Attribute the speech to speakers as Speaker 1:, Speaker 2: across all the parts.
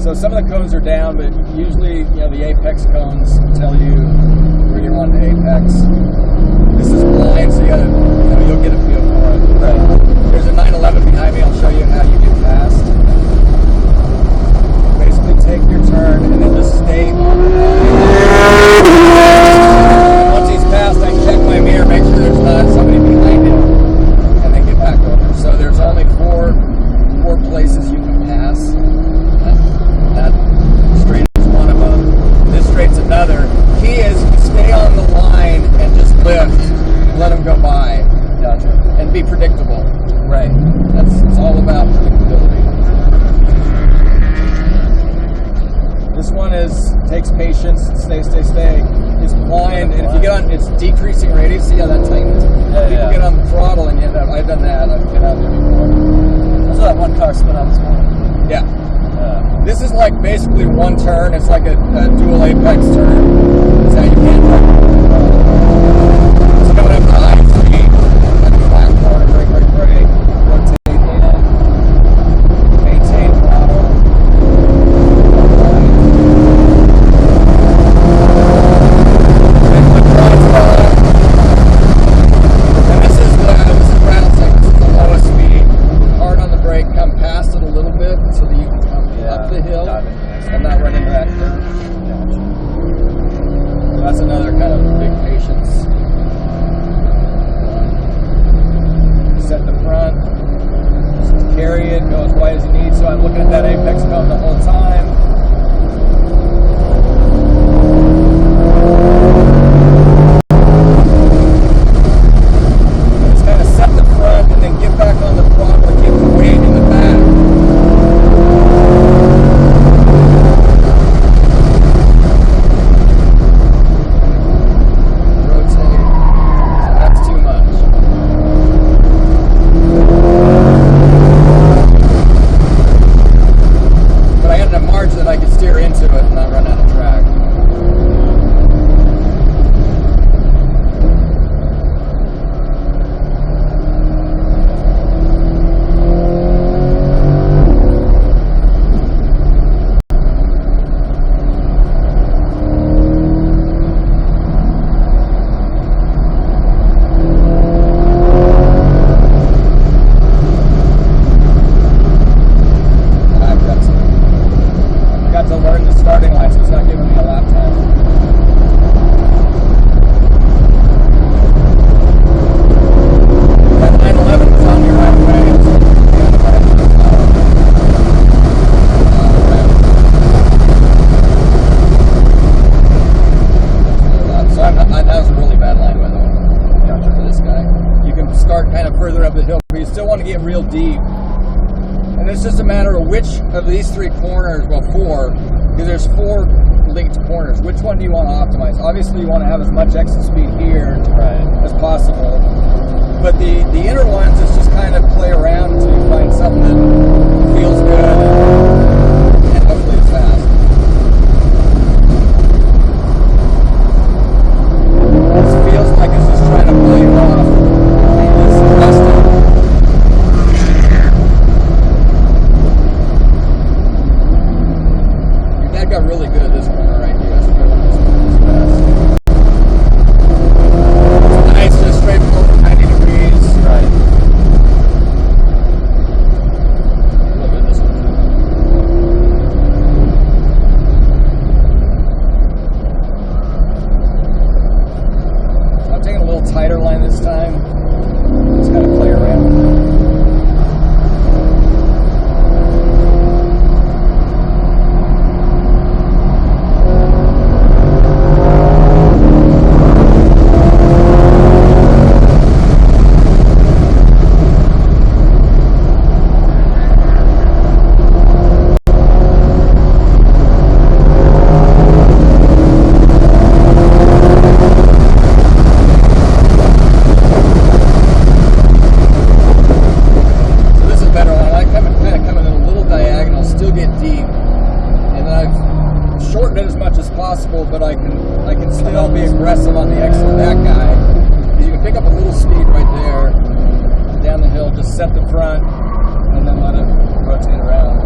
Speaker 1: So some of the cones are down, but usually, the apex cones tell you where you want the apex. This is blind, so you'll get a feel for it. Right. There's a 911 behind me. I'll show you how you get past. Basically, take your turn and then just stay on the line. Once he's passed, I check my mirror, make sure there's not somebody behind him, and then get back over. So there's only four places you can pass. That straight is one of them. This straight's another. Key is stay on the line and just lift. Let them go by.
Speaker 2: Gotcha.
Speaker 1: And be predictable.
Speaker 2: Right.
Speaker 1: It's all about predictability. This one takes patience. Stay. It's blind, and if you get on, it's decreasing radius. See how that tightens? People get on the throttle, and you end up. I've done that. I've been out there before.
Speaker 2: I saw that one car spin out this morning.
Speaker 1: Yeah. This is like basically one turn. It's like a dual apex turn. That's how you can turn. So coming up the high speed, at the back corner, brake, rotate in, maintain throttle. And this is rattlesnake. This is the lowest speed. Hard on the brake, come past it a little bit so that you can come up the hill and not run into that curve. So that's another kind of big patience. Set the front, just carry it, go as wide as you need. So I'm looking at that apex cone the whole time. Just kind of set the front and then get back on the throttle and keep the weight in the back. Get real deep, and it's just a matter of which of these three corners, well, four, because there's four linked corners. Which one do you want to optimize? Obviously, you want to have as much exit speed here as possible, but the inner ones is just kind of play around until you find something that feels good and hopefully it's fast. This feels like it's just trying to play you off. Got really good at this corner right here. That's where one of these corners is best. It's nice, just straight forward, 90 degrees. Right. A little bit this one too. So I'm taking a little tighter line this time. Just kind of play around with it. But I can still be aggressive on the exit of that guy. You can pick up a little speed right there down the hill, just set the front and then let it rotate around.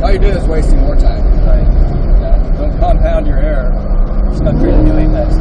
Speaker 1: all you're doing is wasting more time.
Speaker 2: Right.
Speaker 1: Yeah. Don't compound your error.
Speaker 2: Just not create a new apex.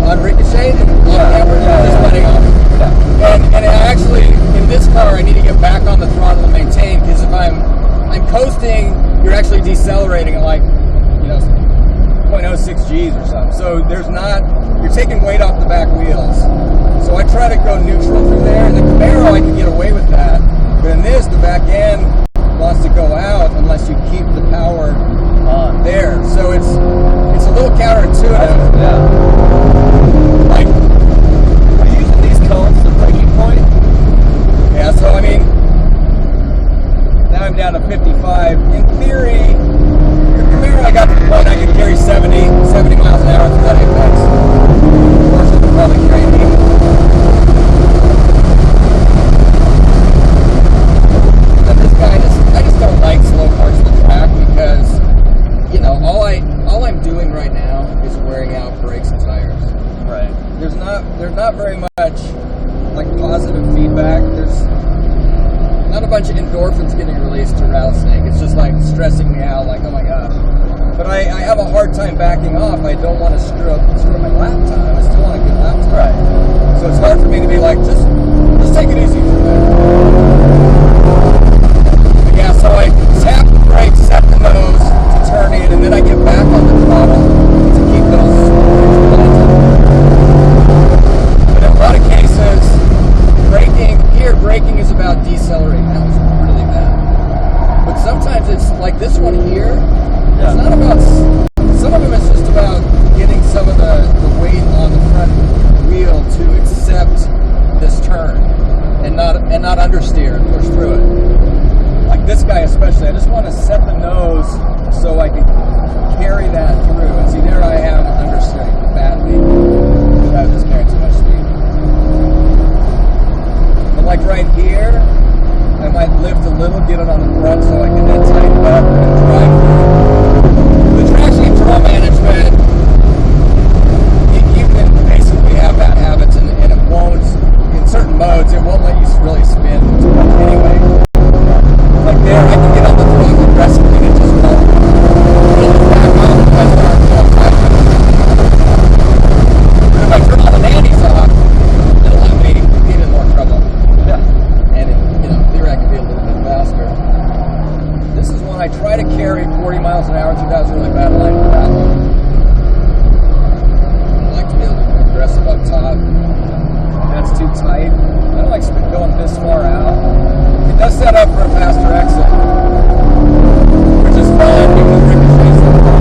Speaker 1: On Richochet and on camera, just letting off. Yeah. And actually, in this car, I need to get back on the throttle and maintain, because if I'm coasting, you're actually decelerating at like, 0.06 Gs or something. So you're taking weight off the back wheels. So I try to go neutral through there. In the Camaro, I can get away with that. But in this, the back end wants to go out unless you keep the power on there. So it's a little counterintuitive. Like,
Speaker 2: are you using these cones for breaking point?
Speaker 1: Yeah, so I mean, now I'm down to 55. In theory, the Camaro, I got to the point I could carry 70 miles an hour through that apex. Of course, it would probably carry me. And this guy, I just don't like slow parts of the track because, all I'm doing right now is wearing out brakes and tires.
Speaker 2: Right.
Speaker 1: There's not very much like positive feedback. There's not a bunch of endorphins getting released to rattlesnake. It's just like stressing me out, like, oh my gosh. But I have a hard time backing off. I don't want to screw up my lap time. I still want a good lap time.
Speaker 2: Right.
Speaker 1: So it's hard for me to be like, just take it easy through that. But yeah, so I tap the brakes, set the nose to turn in, and then I get back on the throttle to keep those momentum. But in a lot of cases, braking is about decelerating. That was really bad. But sometimes it's like this one here.
Speaker 2: Yeah.
Speaker 1: It's not about. Some of them it's just about getting some of the weight on the front wheel to accept this turn and not understeer and push through it. Like this guy especially, I just want to set the nose so I can carry that through. And see, there I am understeering badly without just carrying too much speed. But like right here, I might lift a little, get it on the front so I can then tighten it up and drive through. The traction control management, you can basically have bad habits and it won't, in certain modes, it won't let you really spin too much anyway. Like there, I can get on the throttle aggressively and it just won't. If I turn all the nannies off, it'll let me get in more trouble.
Speaker 2: Yeah.
Speaker 1: And here I can be a little bit faster. This is one I try to carry 40 miles an hour. That was a really bad line for that one. I like to be a little more aggressive up top. That's too tight. I don't like going this far out. It does set up for a faster exit, which is fun because Richochet's so fun.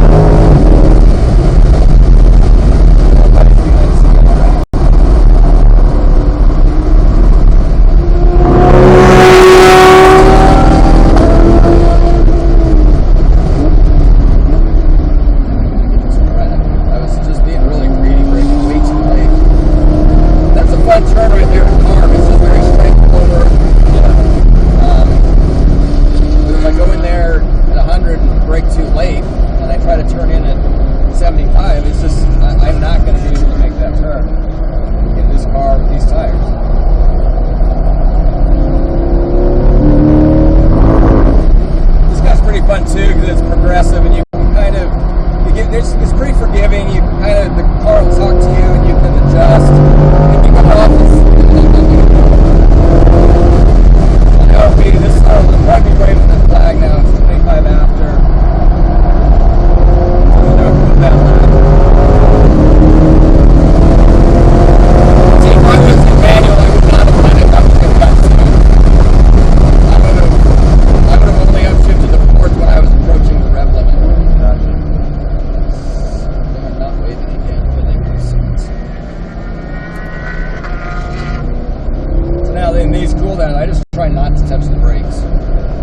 Speaker 1: these cool down, I just try not to touch the brakes.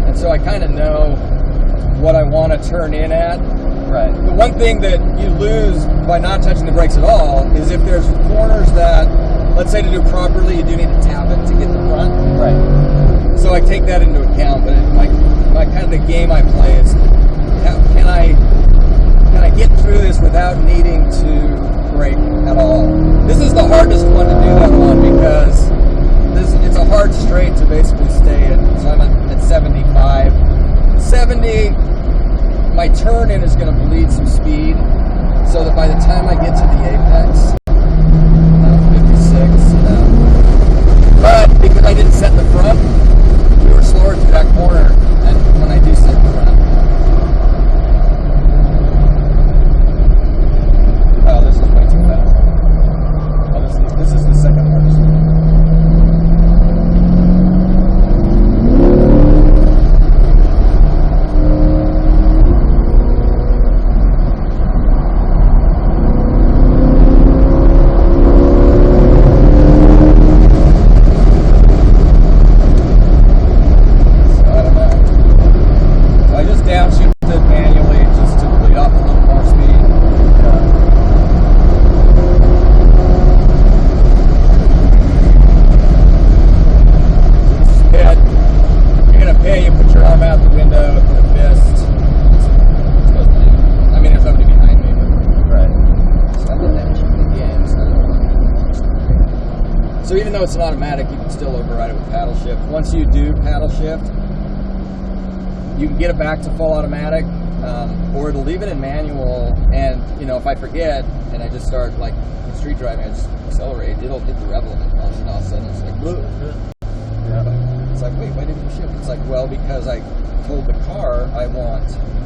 Speaker 1: And so I kind of know what I want to turn in at.
Speaker 2: Right.
Speaker 1: The one thing that you lose by not touching the brakes at all is if there's corners that, let's say to do properly, you do need to tap it to get the front.
Speaker 2: Right.
Speaker 1: So I take that into account, but my kind of the game I play is, can I get through this without needing to brake at all? This is the hardest one to do that on because it's a hard straight to basically stay at, so I'm at 75. 70, my turn in is going to bleed some speed, so that by the time I get to the apex, 56, but because I didn't set the front, we were slower through that corner than when I do set the front.
Speaker 2: Oh, this is way too fast. Oh, this is the second hardest.
Speaker 1: So even though it's an automatic, you can still override it with paddle shift. Once you do paddle shift, you can get it back to full automatic, or it'll leave it in manual. And if I forget and I just start like in street driving, I just accelerate, it'll hit the rev limit, and all of a sudden it's like, yeah. It's like, wait, why didn't you shift? It's like, well, because I told the car I want